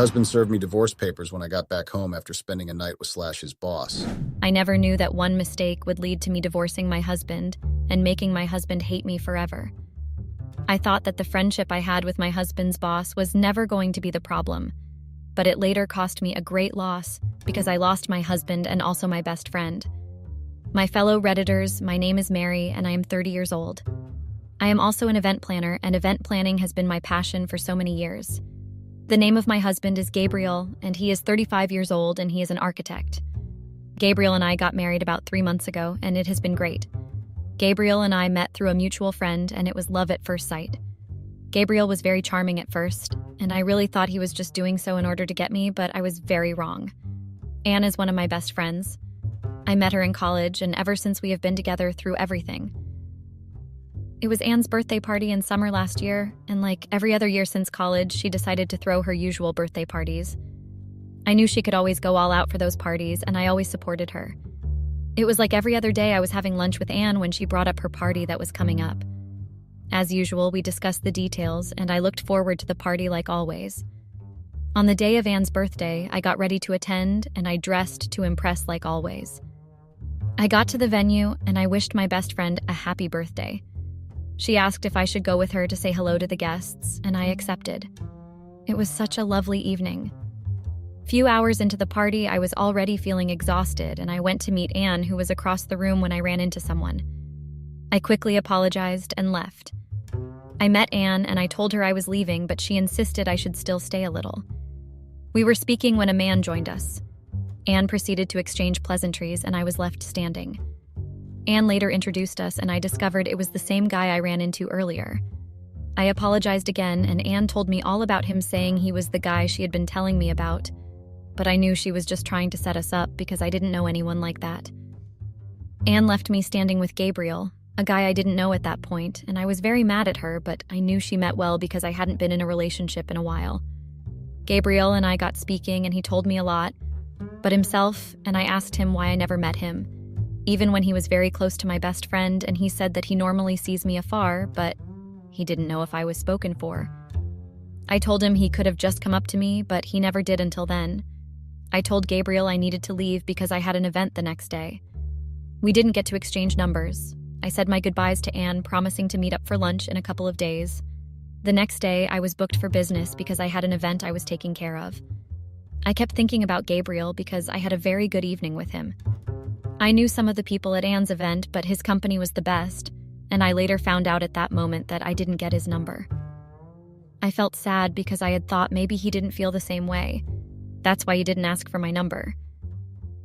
husband served me divorce papers when I got back home after spending a night with his boss. I never knew that one mistake would lead to me divorcing my husband and making my husband hate me forever. I thought that the friendship I had with my husband's boss was never going to be the problem, but it later cost me a great loss because I lost my husband and also my best friend. My fellow Redditors, my name is Mary and I am 30 years old. I am also an event planner, and event planning has been my passion for so many years. The name of my husband is Gabriel, and he is 35 years old and he is an architect. Gabriel and I got married about 3 months ago, and it has been great. Gabriel and I met through a mutual friend, and it was love at first sight. Gabriel was very charming at first, and I really thought he was just doing so in order to get me, but I was very wrong. Anne is one of my best friends. I met her in college, and ever since we have been together through everything. It was Anne's birthday party in summer last year, and like every other year since college, she decided to throw her usual birthday parties. I knew she could always go all out for those parties, and I always supported her. It was like every other day I was having lunch with Anne when she brought up her party that was coming up. As usual, we discussed the details, and I looked forward to the party like always. On the day of Anne's birthday, I got ready to attend, and I dressed to impress like always. I got to the venue, and I wished my best friend a happy birthday. She asked if I should go with her to say hello to the guests, and I accepted. It was such a lovely evening. Few hours into the party, I was already feeling exhausted, and I went to meet Anne, who was across the room when I ran into someone. I quickly apologized and left. I met Anne, and I told her I was leaving, but she insisted I should still stay a little. We were speaking when a man joined us. Anne proceeded to exchange pleasantries, and I was left standing. Anne later introduced us, and I discovered it was the same guy I ran into earlier. I apologized again, and Anne told me all about him, saying he was the guy she had been telling me about, but I knew she was just trying to set us up because I didn't know anyone like that. Anne left me standing with Gabriel, a guy I didn't know at that point, and I was very mad at her, but I knew she meant well because I hadn't been in a relationship in a while. Gabriel and I got speaking, and he told me a lot, but himself, and I asked him why I never met him. Even when he was very close to my best friend, and he said that he normally sees me afar, but he didn't know if I was spoken for. I told him he could have just come up to me, but he never did until then. I told Gabriel I needed to leave because I had an event the next day. We didn't get to exchange numbers. I said my goodbyes to Anne, promising to meet up for lunch in a couple of days. The next day, I was booked for business because I had an event I was taking care of. I kept thinking about Gabriel because I had a very good evening with him. I knew some of the people at Anne's event, but his company was the best, and I later found out at that moment that I didn't get his number. I felt sad because I had thought maybe he didn't feel the same way. That's why he didn't ask for my number.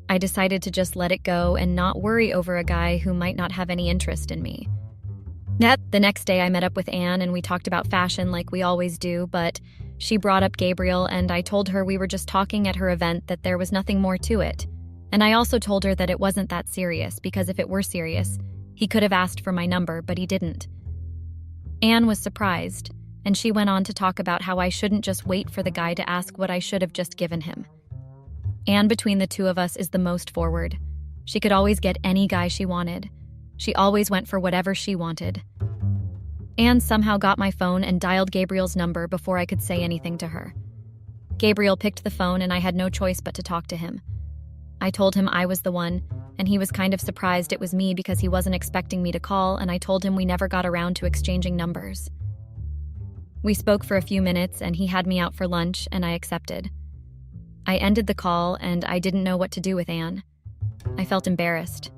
I decided to just let it go and not worry over a guy who might not have any interest in me. The next day I met up with Anne and we talked about fashion like we always do, but she brought up Gabriel and I told her we were just talking at her event, that there was nothing more to it. And I also told her that it wasn't that serious, because if it were serious, he could have asked for my number, but he didn't. Anne was surprised, and she went on to talk about how I shouldn't just wait for the guy to ask what I should have just given him. Anne, between the two of us, is the most forward. She could always get any guy she wanted. She always went for whatever she wanted. Anne somehow got my phone and dialed Gabriel's number before I could say anything to her. Gabriel picked the phone and I had no choice but to talk to him. I told him I was the one, and he was kind of surprised it was me because he wasn't expecting me to call, and I told him we never got around to exchanging numbers. We spoke for a few minutes and he had me out for lunch and I accepted. I ended the call and I didn't know what to do with Anne. I felt embarrassed.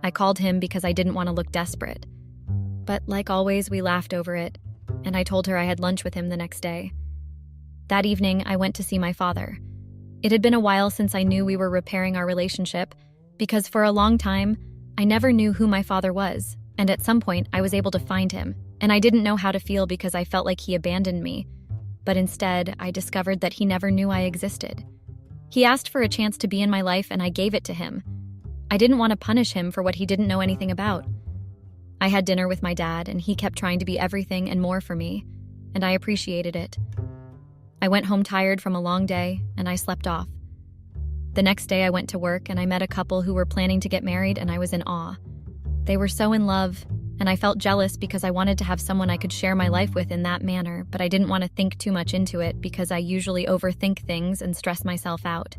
I called him because I didn't want to look desperate. But like always, we laughed over it, and I told her I had lunch with him the next day. That evening, I went to see my father. It had been a while since I knew we were repairing our relationship, because for a long time, I never knew who my father was, and at some point, I was able to find him, and I didn't know how to feel because I felt like he abandoned me. But instead, I discovered that he never knew I existed. He asked for a chance to be in my life, and I gave it to him. I didn't want to punish him for what he didn't know anything about. I had dinner with my dad, and he kept trying to be everything and more for me, and I appreciated it. I went home tired from a long day, and I slept off. The next day I went to work, and I met a couple who were planning to get married, and I was in awe. They were so in love, and I felt jealous because I wanted to have someone I could share my life with in that manner, but I didn't want to think too much into it because I usually overthink things and stress myself out.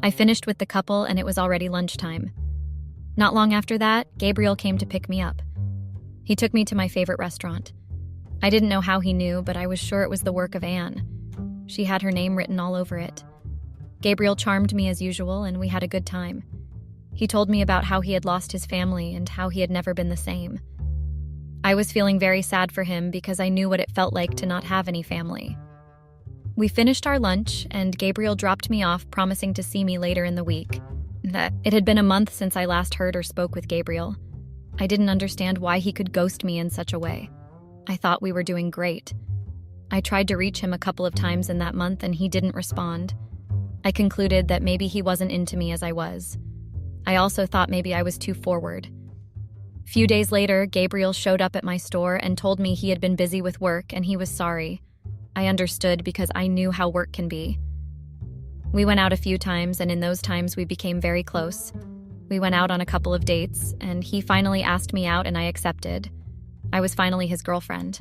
I finished with the couple and it was already lunchtime. Not long after that, Gabriel came to pick me up. He took me to my favorite restaurant. I didn't know how he knew, but I was sure it was the work of Anne. She had her name written all over it. Gabriel charmed me as usual, and we had a good time. He told me about how he had lost his family and how he had never been the same. I was feeling very sad for him because I knew what it felt like to not have any family. We finished our lunch, and Gabriel dropped me off, promising to see me later in the week. It had been a month since I last heard or spoke with Gabriel. I didn't understand why he could ghost me in such a way. I thought we were doing great. I tried to reach him a couple of times in that month and he didn't respond. I concluded that maybe he wasn't into me as I was. I also thought maybe I was too forward. Few days later, Gabriel showed up at my store and told me he had been busy with work and he was sorry. I understood because I knew how work can be. We went out a few times, and in those times we became very close. We went out on a couple of dates, and he finally asked me out and I accepted. I was finally his girlfriend.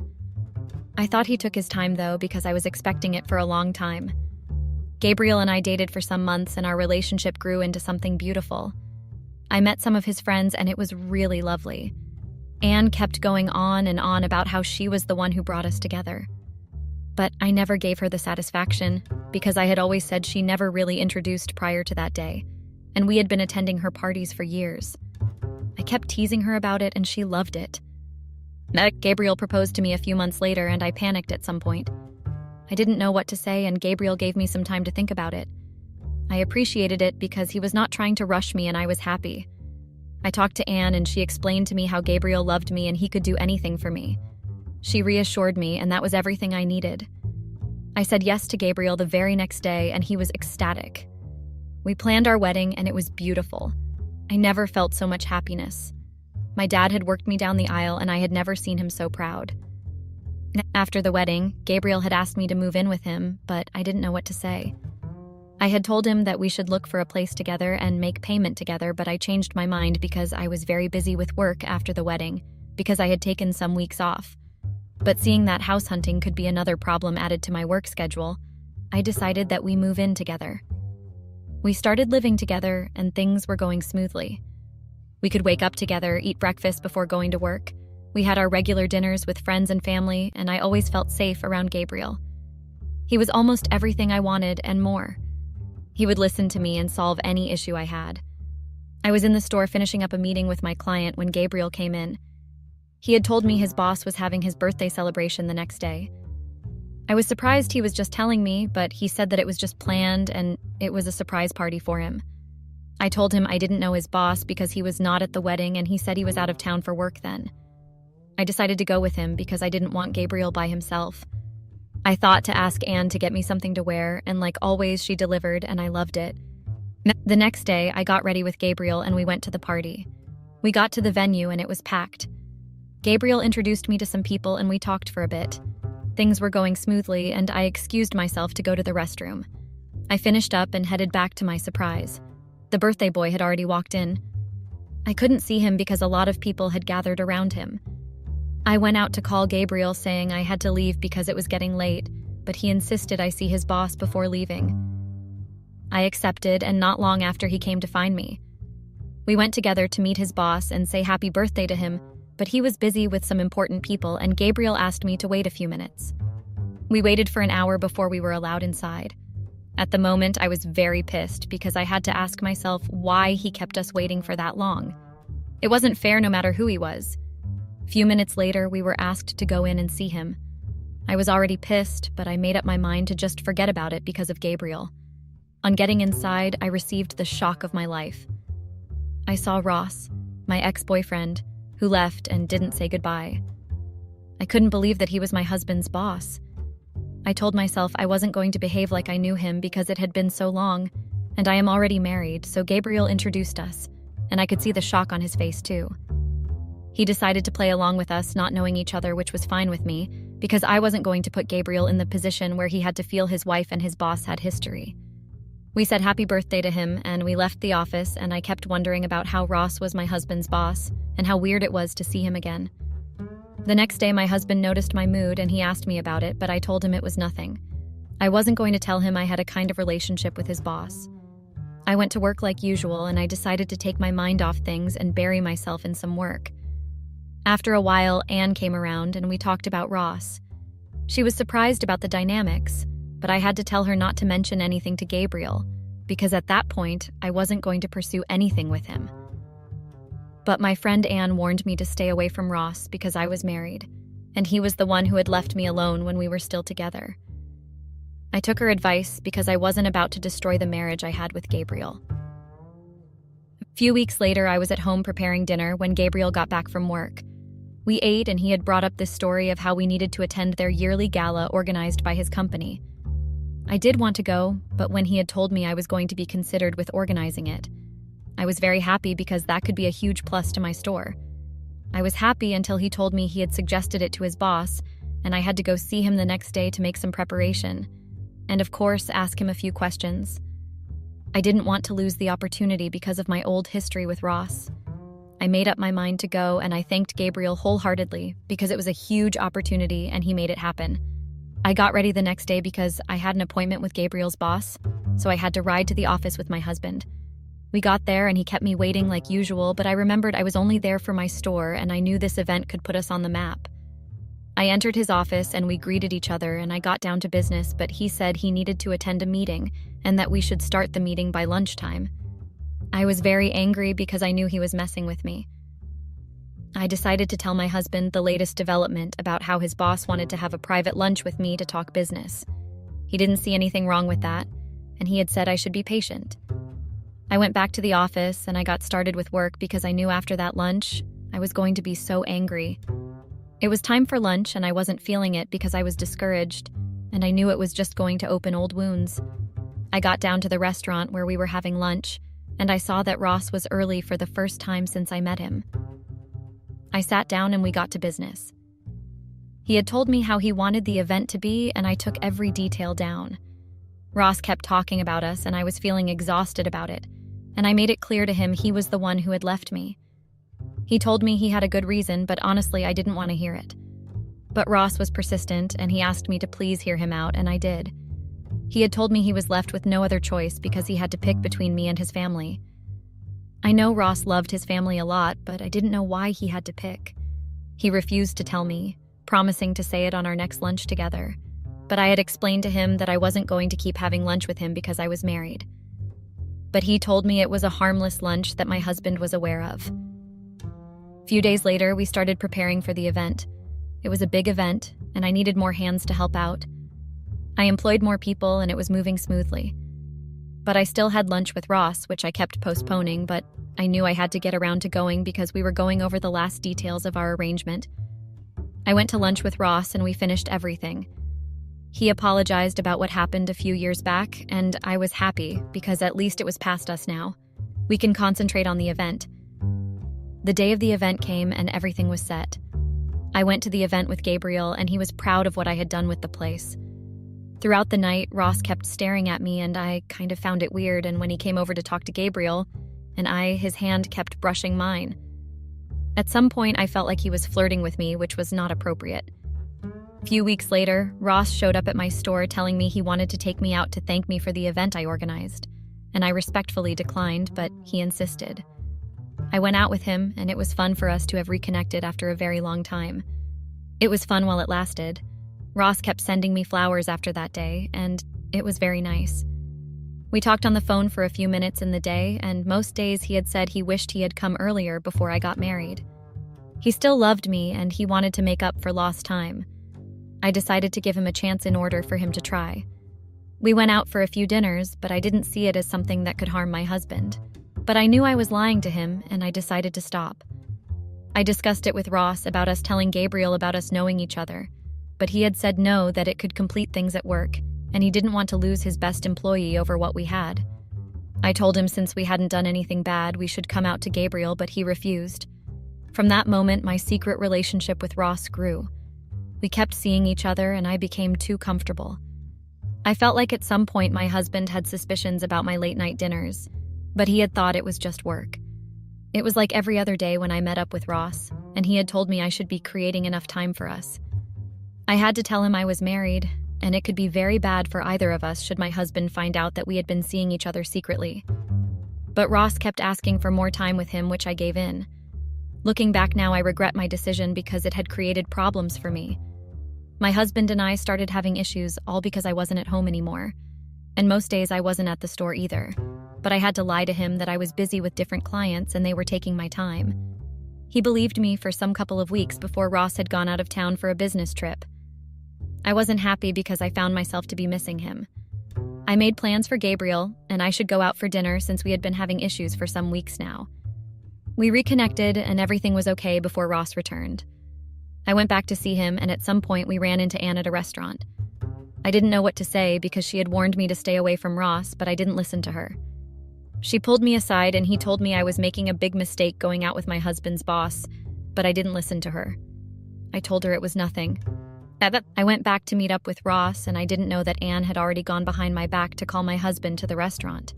I thought he took his time though because I was expecting it for a long time. Gabriel and I dated for some months and our relationship grew into something beautiful. I met some of his friends and it was really lovely. Anne kept going on and on about how she was the one who brought us together. But I never gave her the satisfaction because I had always said she never really introduced prior to that day, and we had been attending her parties for years. I kept teasing her about it and she loved it. Gabriel proposed to me a few months later and I panicked at some point. I didn't know what to say and Gabriel gave me some time to think about it. I appreciated it because he was not trying to rush me and I was happy. I talked to Anne and she explained to me how Gabriel loved me and he could do anything for me. She reassured me and that was everything I needed. I said yes to Gabriel the very next day and he was ecstatic. We planned our wedding and it was beautiful. I never felt so much happiness. My dad had worked me down the aisle and I had never seen him so proud. After the wedding, Gabriel had asked me to move in with him, but I didn't know what to say. I had told him that we should look for a place together and make payment together, but I changed my mind because I was very busy with work after the wedding, because I had taken some weeks off. But seeing that house hunting could be another problem added to my work schedule, I decided that we move in together. We started living together and things were going smoothly. We could wake up together, eat breakfast before going to work. We had our regular dinners with friends and family, and I always felt safe around Gabriel. He was almost everything I wanted and more. He would listen to me and solve any issue I had. I was in the store finishing up a meeting with my client when Gabriel came in. He had told me his boss was having his birthday celebration the next day. I was surprised he was just telling me, but he said that it was just planned and it was a surprise party for him. I told him I didn't know his boss because he was not at the wedding and he said he was out of town for work then. I decided to go with him because I didn't want Gabriel by himself. I thought to ask Anne to get me something to wear, and like always, she delivered and I loved it. The next day, I got ready with Gabriel and we went to the party. We got to the venue and it was packed. Gabriel introduced me to some people and we talked for a bit. Things were going smoothly and I excused myself to go to the restroom. I finished up and headed back to my surprise. The birthday boy had already walked in. I couldn't see him because a lot of people had gathered around him. I went out to call Gabriel saying I had to leave because it was getting late, but he insisted I see his boss before leaving. I accepted, and not long after he came to find me. We went together to meet his boss and say happy birthday to him, but he was busy with some important people and Gabriel asked me to wait a few minutes. We waited for an hour before we were allowed inside. At the moment, I was very pissed because I had to ask myself why he kept us waiting for that long. It wasn't fair no matter who he was. Few minutes later, we were asked to go in and see him. I was already pissed, but I made up my mind to just forget about it because of Gabriel. On getting inside, I received the shock of my life. I saw Ross, my ex-boyfriend, who left and didn't say goodbye. I couldn't believe that he was my husband's boss. I told myself I wasn't going to behave like I knew him because it had been so long, and I am already married, so Gabriel introduced us, and I could see the shock on his face too. He decided to play along with us, not knowing each other, which was fine with me, because I wasn't going to put Gabriel in the position where he had to feel his wife and his boss had history. We said happy birthday to him, and we left the office, and I kept wondering about how Ross was my husband's boss, and how weird it was to see him again. The next day, my husband noticed my mood and he asked me about it, but I told him it was nothing. I wasn't going to tell him I had a kind of relationship with his boss. I went to work like usual, and I decided to take my mind off things and bury myself in some work. After a while, Anne came around and we talked about Ross. She was surprised about the dynamics, but I had to tell her not to mention anything to Gabriel, because at that point, I wasn't going to pursue anything with him. But my friend Anne warned me to stay away from Ross because I was married, and he was the one who had left me alone when we were still together. I took her advice because I wasn't about to destroy the marriage I had with Gabriel. A few weeks later, I was at home preparing dinner when Gabriel got back from work. We ate, and he had brought up this story of how we needed to attend their yearly gala organized by his company. I did want to go, but when he had told me I was going to be considered with organizing it, I was very happy because that could be a huge plus to my store. I was happy until he told me he had suggested it to his boss, and I had to go see him the next day to make some preparation, and of course ask him a few questions. I didn't want to lose the opportunity because of my old history with Ross. I made up my mind to go, and I thanked Gabriel wholeheartedly because it was a huge opportunity and he made it happen. I got ready the next day because I had an appointment with Gabriel's boss, so I had to ride to the office with my husband. We got there and he kept me waiting like usual, but I remembered I was only there for my store and I knew this event could put us on the map. I entered his office and we greeted each other, and I got down to business, but he said he needed to attend a meeting and that we should start the meeting by lunchtime. I was very angry because I knew he was messing with me. I decided to tell my husband the latest development about how his boss wanted to have a private lunch with me to talk business. He didn't see anything wrong with that, and he had said I should be patient. I went back to the office and I got started with work because I knew after that lunch, I was going to be so angry. It was time for lunch and I wasn't feeling it because I was discouraged, and I knew it was just going to open old wounds. I got down to the restaurant where we were having lunch, and I saw that Ross was early for the first time since I met him. I sat down and we got to business. He had told me how he wanted the event to be, and I took every detail down. Ross kept talking about us, and I was feeling exhausted about it, and I made it clear to him he was the one who had left me. He told me he had a good reason, but honestly, I didn't want to hear it. But Ross was persistent, and he asked me to please hear him out, and I did. He had told me he was left with no other choice because he had to pick between me and his family. I know Ross loved his family a lot, but I didn't know why he had to pick. He refused to tell me, promising to say it on our next lunch together. But I had explained to him that I wasn't going to keep having lunch with him because I was married. But he told me it was a harmless lunch that my husband was aware of. A few days later, we started preparing for the event. It was a big event, and I needed more hands to help out. I employed more people, and it was moving smoothly. But I still had lunch with Ross, which I kept postponing, but I knew I had to get around to going because we were going over the last details of our arrangement. I went to lunch with Ross, and we finished everything. He apologized about what happened a few years back, and I was happy because at least it was past us now. We can concentrate on the event. The day of the event came and everything was set. I went to the event with Gabriel, and he was proud of what I had done with the place. Throughout the night, Ross kept staring at me, and I kind of found it weird, and when he came over to talk to Gabriel, his hand kept brushing mine. At some point, I felt like he was flirting with me, which was not appropriate. A few weeks later, Ross showed up at my store telling me he wanted to take me out to thank me for the event I organized, and I respectfully declined, but he insisted. I went out with him, and it was fun for us to have reconnected after a very long time. It was fun while it lasted. Ross kept sending me flowers after that day, and it was very nice. We talked on the phone for a few minutes in the day, and most days he had said he wished he had come earlier before I got married. He still loved me, and he wanted to make up for lost time. I decided to give him a chance in order for him to try. We went out for a few dinners, but I didn't see it as something that could harm my husband. But I knew I was lying to him, and I decided to stop. I discussed it with Ross about us telling Gabriel about us knowing each other, but he had said no, that it could complete things at work, and he didn't want to lose his best employee over what we had. I told him since we hadn't done anything bad, we should come out to Gabriel, but he refused. From that moment, my secret relationship with Ross grew. We kept seeing each other, and I became too comfortable. I felt like at some point my husband had suspicions about my late-night dinners, but he had thought it was just work. It was like every other day when I met up with Ross, and he had told me I should be creating enough time for us. I had to tell him I was married, and it could be very bad for either of us should my husband find out that we had been seeing each other secretly. But Ross kept asking for more time with him, which I gave in. Looking back now, I regret my decision because it had created problems for me. My husband and I started having issues, all because I wasn't at home anymore. And most days I wasn't at the store either. But I had to lie to him that I was busy with different clients and they were taking my time. He believed me for some couple of weeks before Ross had gone out of town for a business trip. I wasn't happy because I found myself to be missing him. I made plans for Gabriel, and I should go out for dinner since we had been having issues for some weeks now. We reconnected and everything was okay before Ross returned. I went back to see him, and at some point we ran into Anne at a restaurant. I didn't know what to say because she had warned me to stay away from Ross, but I didn't listen to her. She pulled me aside and he told me I was making a big mistake going out with my husband's boss, but I didn't listen to her. I told her it was nothing. I went back to meet up with Ross, and I didn't know that Anne had already gone behind my back to call my husband to the restaurant.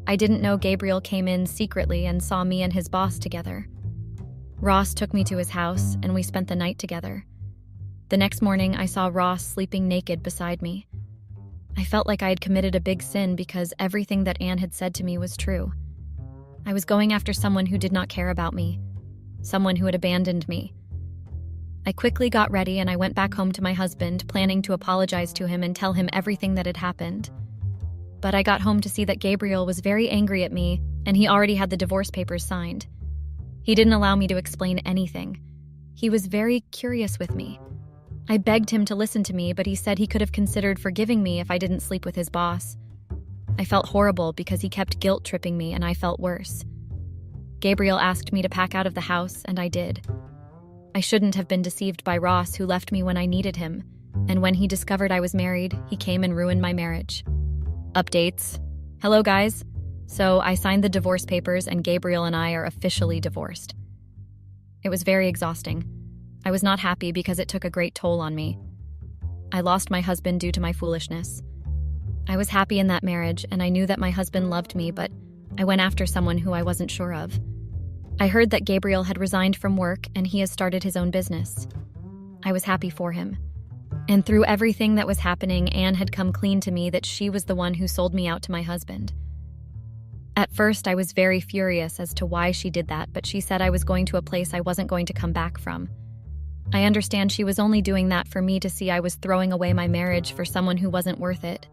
I didn't know Gabriel came in secretly and saw me and his boss together. Ross took me to his house, and we spent the night together. The next morning, I saw Ross sleeping naked beside me. I felt like I had committed a big sin because everything that Anne had said to me was true. I was going after someone who did not care about me, someone who had abandoned me. I quickly got ready and I went back home to my husband, planning to apologize to him and tell him everything that had happened. But I got home to see that Gabriel was very angry at me, and he already had the divorce papers signed. He didn't allow me to explain anything. He was very curious with me. I begged him to listen to me, but he said he could have considered forgiving me if I didn't sleep with his boss. I felt horrible because he kept guilt-tripping me, and I felt worse. Gabriel asked me to pack out of the house, and I did. I shouldn't have been deceived by Ross, who left me when I needed him, and when he discovered I was married, he came and ruined my marriage. Updates. Hello, guys. So I signed the divorce papers, and Gabriel and I are officially divorced. It was very exhausting. I was not happy because it took a great toll on me. I lost my husband due to my foolishness. I was happy in that marriage, and I knew that my husband loved me, but I went after someone who I wasn't sure of. I heard that Gabriel had resigned from work and he has started his own business. I was happy for him. And through everything that was happening, Anne had come clean to me that she was the one who sold me out to my husband. At first, I was very furious as to why she did that, but she said I was going to a place I wasn't going to come back from. I understand she was only doing that for me to see I was throwing away my marriage for someone who wasn't worth it.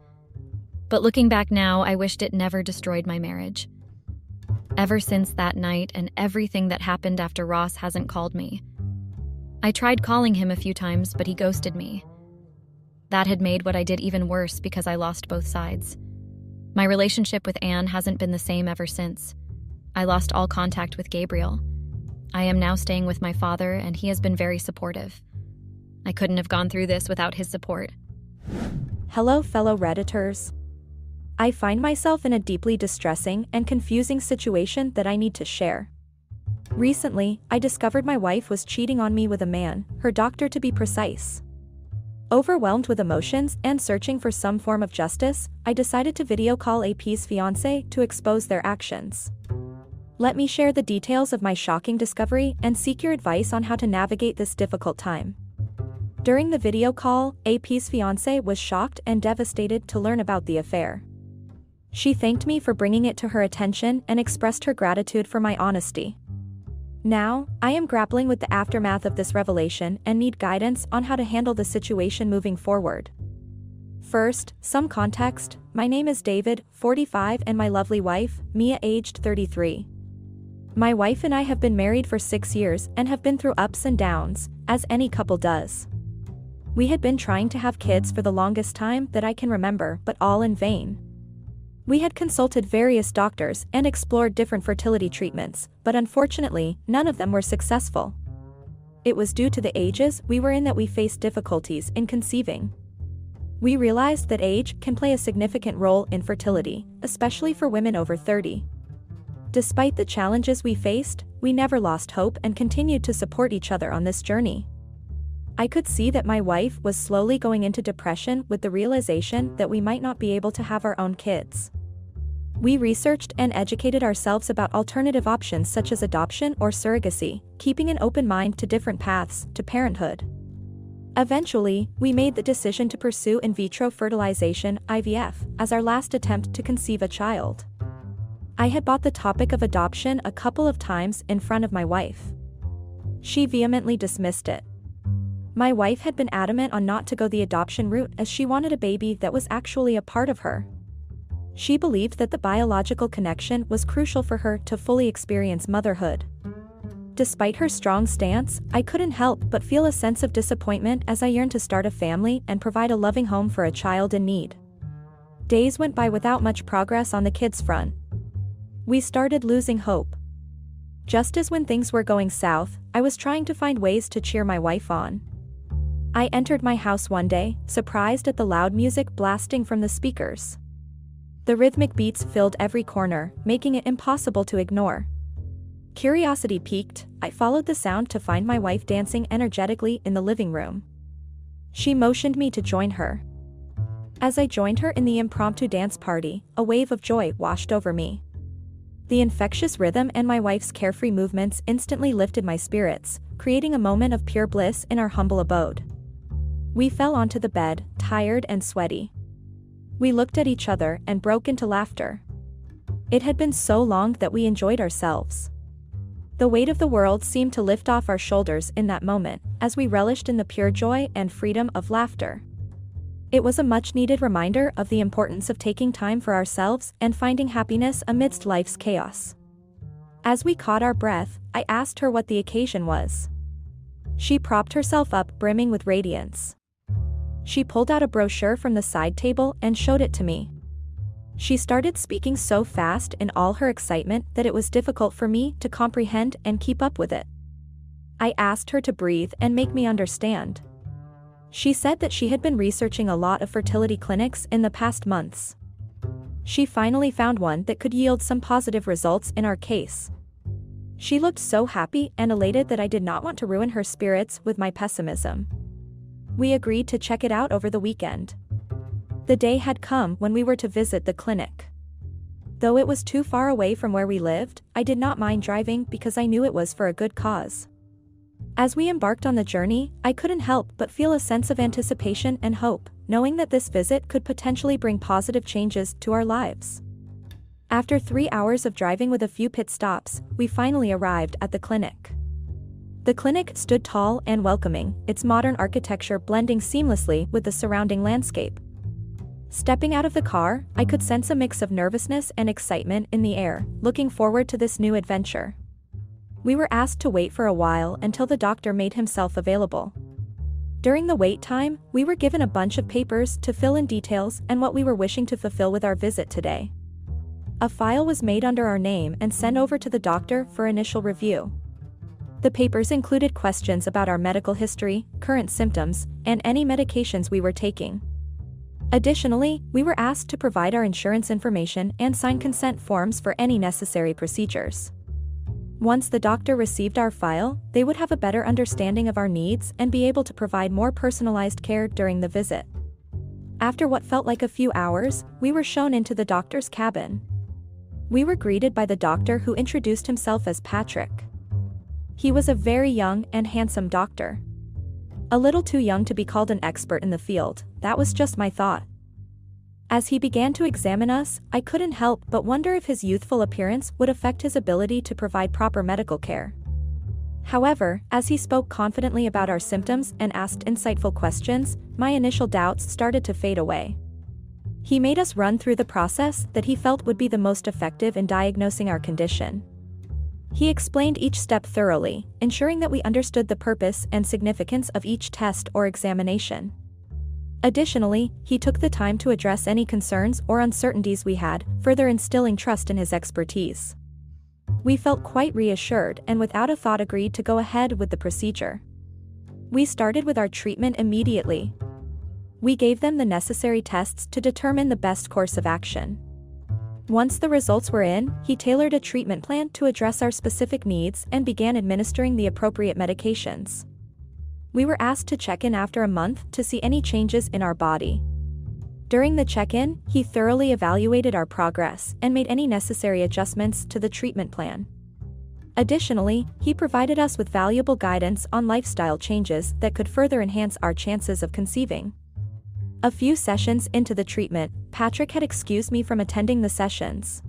But looking back now, I wished it never destroyed my marriage. Ever since that night and everything that happened after, Ross hasn't called me. I tried calling him a few times, but he ghosted me. That had made what I did even worse because I lost both sides. My relationship with Anne hasn't been the same ever since. I lost all contact with Gabriel. I am now staying with my father, and he has been very supportive. I couldn't have gone through this without his support. Hello, fellow Redditors. I find myself in a deeply distressing and confusing situation that I need to share. Recently, I discovered my wife was cheating on me with a man, her doctor to be precise. Overwhelmed with emotions and searching for some form of justice, I decided to video call AP's fiancé to expose their actions. Let me share the details of my shocking discovery and seek your advice on how to navigate this difficult time. During the video call, AP's fiancé was shocked and devastated to learn about the affair. She thanked me for bringing it to her attention and expressed her gratitude for my honesty. Now, I am grappling with the aftermath of this revelation and need guidance on how to handle the situation moving forward. First, some context. My name is David, 45, and my lovely wife, Mia, aged 33. My wife and I have been married for 6 years and have been through ups and downs, as any couple does. We had been trying to have kids for the longest time that I can remember, but all in vain. We had consulted various doctors and explored different fertility treatments, but unfortunately, none of them were successful. It was due to the ages we were in that we faced difficulties in conceiving. We realized that age can play a significant role in fertility, especially for women over 30. Despite the challenges we faced, we never lost hope and continued to support each other on this journey. I could see that my wife was slowly going into depression with the realization that we might not be able to have our own kids. We researched and educated ourselves about alternative options such as adoption or surrogacy, keeping an open mind to different paths to parenthood. Eventually, we made the decision to pursue in vitro fertilization (IVF) as our last attempt to conceive a child. I had brought the topic of adoption a couple of times in front of my wife. She vehemently dismissed it. My wife had been adamant on not to go the adoption route as she wanted a baby that was actually a part of her. She believed that the biological connection was crucial for her to fully experience motherhood. Despite her strong stance, I couldn't help but feel a sense of disappointment as I yearned to start a family and provide a loving home for a child in need. Days went by without much progress on the kids' front. We started losing hope. Just as when things were going south, I was trying to find ways to cheer my wife on. I entered my house one day, surprised at the loud music blasting from the speakers. The rhythmic beats filled every corner, making it impossible to ignore. Curiosity piqued, I followed the sound to find my wife dancing energetically in the living room. She motioned me to join her. As I joined her in the impromptu dance party, a wave of joy washed over me. The infectious rhythm and my wife's carefree movements instantly lifted my spirits, creating a moment of pure bliss in our humble abode. We fell onto the bed, tired and sweaty. We looked at each other and broke into laughter. It had been so long that we enjoyed ourselves. The weight of the world seemed to lift off our shoulders in that moment, as we relished in the pure joy and freedom of laughter. It was a much-needed reminder of the importance of taking time for ourselves and finding happiness amidst life's chaos. As we caught our breath, I asked her what the occasion was. She propped herself up, brimming with radiance. She pulled out a brochure from the side table and showed it to me. She started speaking so fast in all her excitement that it was difficult for me to comprehend and keep up with it. I asked her to breathe and make me understand. She said that she had been researching a lot of fertility clinics in the past months. She finally found one that could yield some positive results in our case. She looked so happy and elated that I did not want to ruin her spirits with my pessimism. We agreed to check it out over the weekend. The day had come when we were to visit the clinic. Though it was too far away from where we lived, I did not mind driving because I knew it was for a good cause. As we embarked on the journey, I couldn't help but feel a sense of anticipation and hope, knowing that this visit could potentially bring positive changes to our lives. After 3 hours of driving with a few pit stops, we finally arrived at the clinic. The clinic stood tall and welcoming, its modern architecture blending seamlessly with the surrounding landscape. Stepping out of the car, I could sense a mix of nervousness and excitement in the air, looking forward to this new adventure. We were asked to wait for a while until the doctor made himself available. During the wait time, we were given a bunch of papers to fill in details and what we were wishing to fulfill with our visit today. A file was made under our name and sent over to the doctor for initial review. The papers included questions about our medical history, current symptoms, and any medications we were taking. Additionally, we were asked to provide our insurance information and sign consent forms for any necessary procedures. Once the doctor received our file, they would have a better understanding of our needs and be able to provide more personalized care during the visit. After what felt like a few hours, we were shown into the doctor's cabin. We were greeted by the doctor, who introduced himself as Patrick. He was a very young and handsome doctor. A little too young to be called an expert in the field, that was just my thought. As he began to examine us, I couldn't help but wonder if his youthful appearance would affect his ability to provide proper medical care. However, as he spoke confidently about our symptoms and asked insightful questions, my initial doubts started to fade away. He made us run through the process that he felt would be the most effective in diagnosing our condition. He explained each step thoroughly, ensuring that we understood the purpose and significance of each test or examination. Additionally, he took the time to address any concerns or uncertainties we had, further instilling trust in his expertise. We felt quite reassured and without a thought agreed to go ahead with the procedure. We started with our treatment immediately. We gave them the necessary tests to determine the best course of action. Once the results were in, he tailored a treatment plan to address our specific needs and began administering the appropriate medications. We were asked to check in after a month to see any changes in our body. During the check-in, he thoroughly evaluated our progress and made any necessary adjustments to the treatment plan. Additionally, he provided us with valuable guidance on lifestyle changes that could further enhance our chances of conceiving. A few sessions into the treatment, Patrick had excused me from attending the sessions.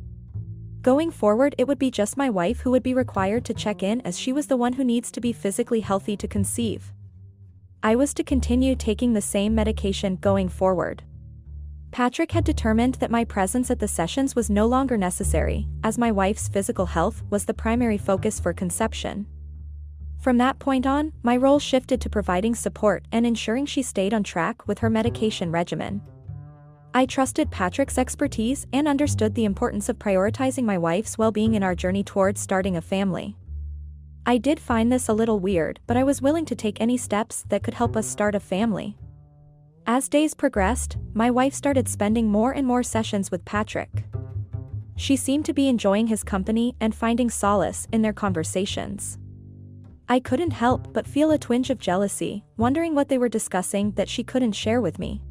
Going forward, it would be just my wife who would be required to check in, as she was the one who needs to be physically healthy to conceive. I was to continue taking the same medication going forward. Patrick had determined that my presence at the sessions was no longer necessary, as my wife's physical health was the primary focus for conception. From that point on, my role shifted to providing support and ensuring she stayed on track with her medication regimen. I trusted Patrick's expertise and understood the importance of prioritizing my wife's well-being in our journey towards starting a family. I did find this a little weird, but I was willing to take any steps that could help us start a family. As days progressed, my wife started spending more and more sessions with Patrick. She seemed to be enjoying his company and finding solace in their conversations. I couldn't help but feel a twinge of jealousy, wondering what they were discussing that she couldn't share with me.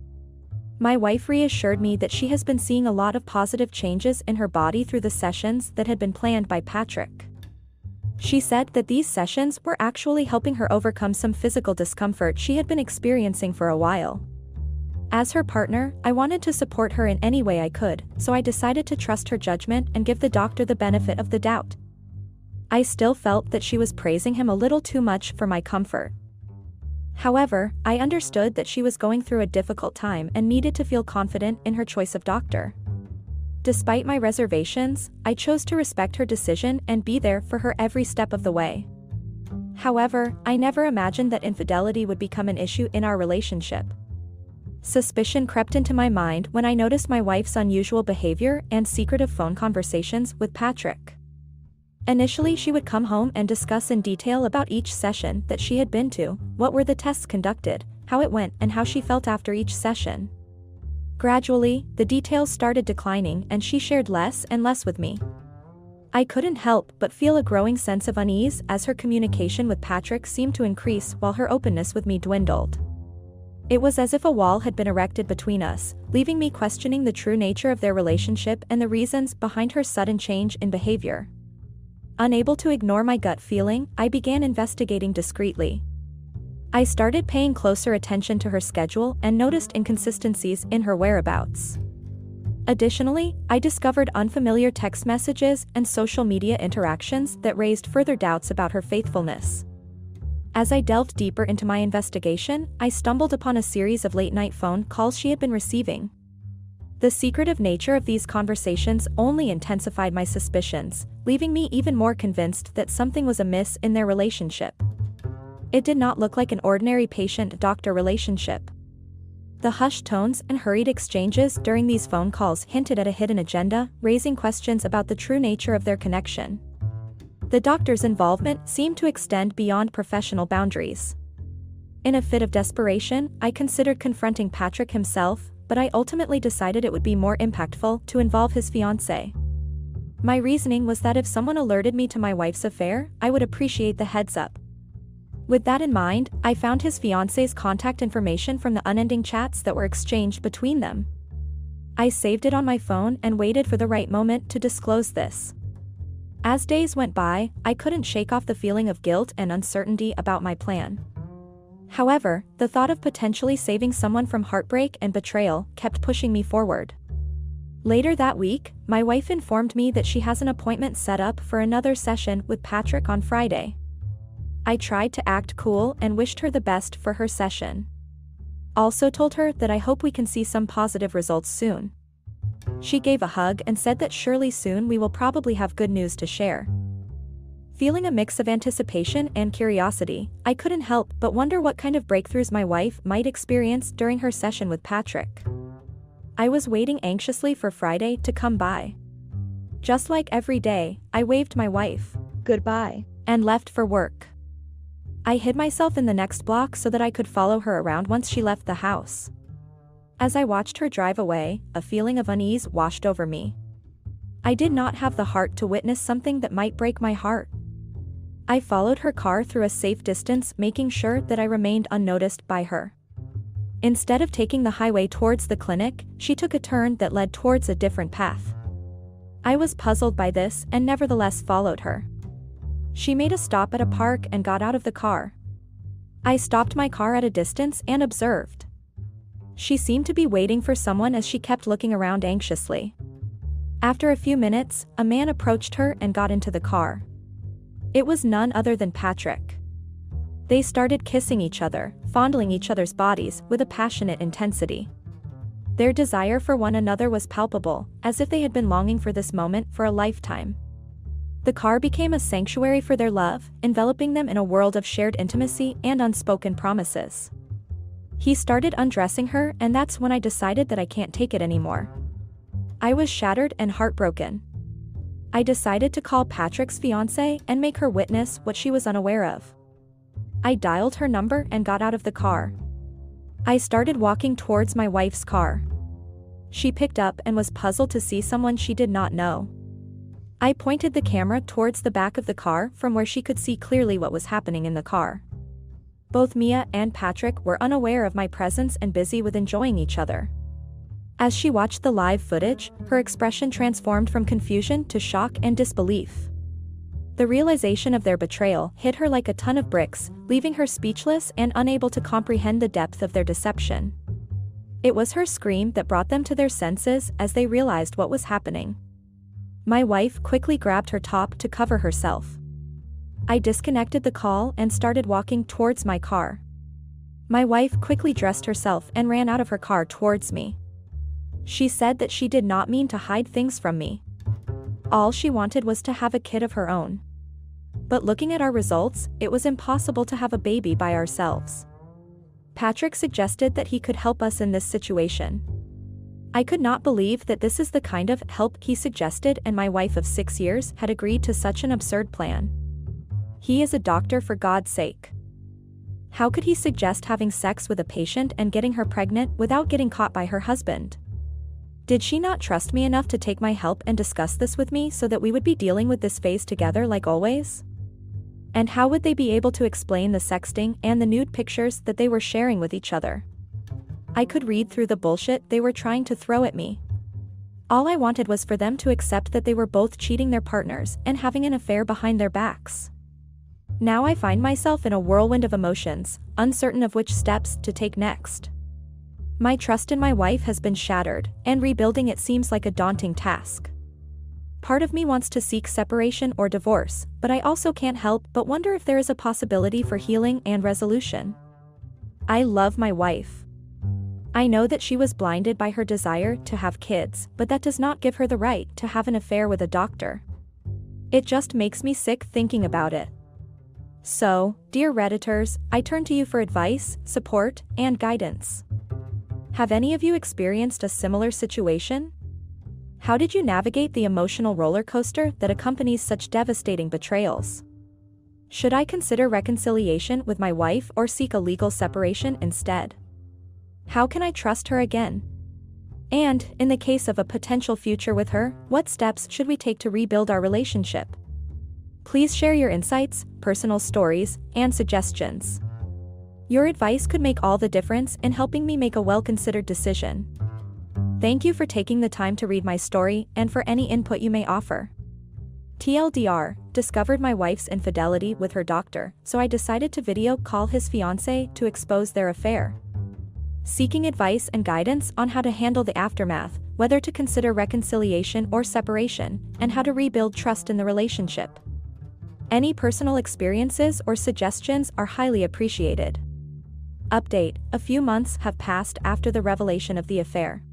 My wife reassured me that she has been seeing a lot of positive changes in her body through the sessions that had been planned by Patrick. She said that these sessions were actually helping her overcome some physical discomfort she had been experiencing for a while. As her partner, I wanted to support her in any way I could, so I decided to trust her judgment and give the doctor the benefit of the doubt. I still felt that she was praising him a little too much for my comfort. However, I understood that she was going through a difficult time and needed to feel confident in her choice of doctor. Despite my reservations, I chose to respect her decision and be there for her every step of the way. However, I never imagined that infidelity would become an issue in our relationship. Suspicion crept into my mind when I noticed my wife's unusual behavior and secretive phone conversations with Patrick. Initially, she would come home and discuss in detail about each session that she had been to, what were the tests conducted, how it went, and how she felt after each session. Gradually, the details started declining and she shared less and less with me. I couldn't help but feel a growing sense of unease as her communication with Patrick seemed to increase while her openness with me dwindled. It was as if a wall had been erected between us, leaving me questioning the true nature of their relationship and the reasons behind her sudden change in behavior. Unable to ignore my gut feeling, I began investigating discreetly. I started paying closer attention to her schedule and noticed inconsistencies in her whereabouts. Additionally, I discovered unfamiliar text messages and social media interactions that raised further doubts about her faithfulness. As I delved deeper into my investigation, I stumbled upon a series of late-night phone calls she had been receiving. The secretive nature of these conversations only intensified my suspicions, leaving me even more convinced that something was amiss in their relationship. It did not look like an ordinary patient-doctor relationship. The hushed tones and hurried exchanges during these phone calls hinted at a hidden agenda, raising questions about the true nature of their connection. The doctor's involvement seemed to extend beyond professional boundaries. In a fit of desperation, I considered confronting Patrick himself, but I ultimately decided it would be more impactful to involve his fiancée. My reasoning was that if someone alerted me to my wife's affair, I would appreciate the heads-up. With that in mind, I found his fiancée's contact information from the unending chats that were exchanged between them. I saved it on my phone and waited for the right moment to disclose this. As days went by, I couldn't shake off the feeling of guilt and uncertainty about my plan. However, the thought of potentially saving someone from heartbreak and betrayal kept pushing me forward. Later that week, my wife informed me that she has an appointment set up for another session with Patrick on Friday. I tried to act cool and wished her the best for her session. Also told her that I hope we can see some positive results soon. She gave a hug and said that surely soon we will probably have good news to share. Feeling a mix of anticipation and curiosity, I couldn't help but wonder what kind of breakthroughs my wife might experience during her session with Patrick. I was waiting anxiously for Friday to come by. Just like every day, I waved my wife goodbye and left for work. I hid myself in the next block so that I could follow her around once she left the house. As I watched her drive away, a feeling of unease washed over me. I did not have the heart to witness something that might break my heart. I followed her car through a safe distance, making sure that I remained unnoticed by her. Instead of taking the highway towards the clinic, she took a turn that led towards a different path. I was puzzled by this and nevertheless followed her. She made a stop at a park and got out of the car. I stopped my car at a distance and observed. She seemed to be waiting for someone as she kept looking around anxiously. After a few minutes, a man approached her and got into the car. It was none other than Patrick. They started kissing each other, fondling each other's bodies with a passionate intensity. Their desire for one another was palpable, as if they had been longing for this moment for a lifetime. The car became a sanctuary for their love, enveloping them in a world of shared intimacy and unspoken promises. He started undressing her, and that's when I decided that I can't take it anymore. I was shattered and heartbroken. I decided to call Patrick's fiancée and make her witness what she was unaware of. I dialed her number and got out of the car. I started walking towards my wife's car. She picked up and was puzzled to see someone she did not know. I pointed the camera towards the back of the car from where she could see clearly what was happening in the car. Both Mia and Patrick were unaware of my presence and busy with enjoying each other. As she watched the live footage, her expression transformed from confusion to shock and disbelief. The realization of their betrayal hit her like a ton of bricks, leaving her speechless and unable to comprehend the depth of their deception. It was her scream that brought them to their senses as they realized what was happening. My wife quickly grabbed her top to cover herself. I disconnected the call and started walking towards my car. My wife quickly dressed herself and ran out of her car towards me. She said that she did not mean to hide things from me. All she wanted was to have a kid of her own. But looking at our results, it was impossible to have a baby by ourselves. Patrick suggested that he could help us in this situation. I could not believe that this is the kind of help he suggested, and my wife of 6 years had agreed to such an absurd plan. He is a doctor, for God's sake. How could he suggest having sex with a patient and getting her pregnant without getting caught by her husband? Did she not trust me enough to take my help and discuss this with me so that we would be dealing with this phase together like always? And how would they be able to explain the sexting and the nude pictures that they were sharing with each other? I could read through the bullshit they were trying to throw at me. All I wanted was for them to accept that they were both cheating their partners and having an affair behind their backs. Now I find myself in a whirlwind of emotions, uncertain of which steps to take next. My trust in my wife has been shattered, and rebuilding it seems like a daunting task. Part of me wants to seek separation or divorce, but I also can't help but wonder if there is a possibility for healing and resolution. I love my wife. I know that she was blinded by her desire to have kids, but that does not give her the right to have an affair with a doctor. It just makes me sick thinking about it. So, dear Redditors, I turn to you for advice, support, and guidance. Have any of you experienced a similar situation? How did you navigate the emotional roller coaster that accompanies such devastating betrayals? Should I consider reconciliation with my wife or seek a legal separation instead? How can I trust her again? And, in the case of a potential future with her, what steps should we take to rebuild our relationship? Please share your insights, personal stories, and suggestions. Your advice could make all the difference in helping me make a well-considered decision. Thank you for taking the time to read my story and for any input you may offer. TLDR, discovered my wife's infidelity with her doctor, so I decided to video call his fiancée to expose their affair. Seeking advice and guidance on how to handle the aftermath, whether to consider reconciliation or separation, and how to rebuild trust in the relationship. Any personal experiences or suggestions are highly appreciated. Update: a few months have passed after the revelation of the affair.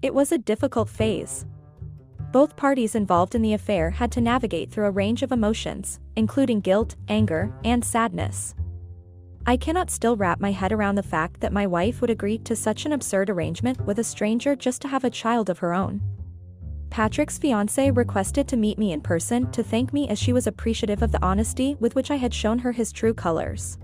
It was a difficult phase. Both parties involved in the affair had to navigate through a range of emotions, including guilt, anger, and sadness. I cannot still wrap my head around the fact that my wife would agree to such an absurd arrangement with a stranger just to have a child of her own. Patrick's fiancée requested to meet me in person to thank me as she was appreciative of the honesty with which I had shown her his true colors.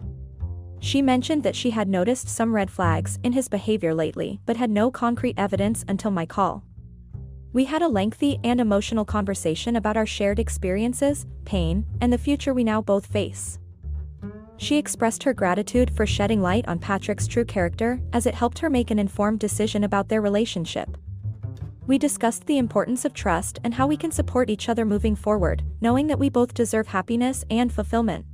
She mentioned that she had noticed some red flags in his behavior lately but had no concrete evidence until my call. We had a lengthy and emotional conversation about our shared experiences, pain, and the future we now both face. She expressed her gratitude for shedding light on Patrick's true character, as it helped her make an informed decision about their relationship. We discussed the importance of trust and how we can support each other moving forward, knowing that we both deserve happiness and fulfillment.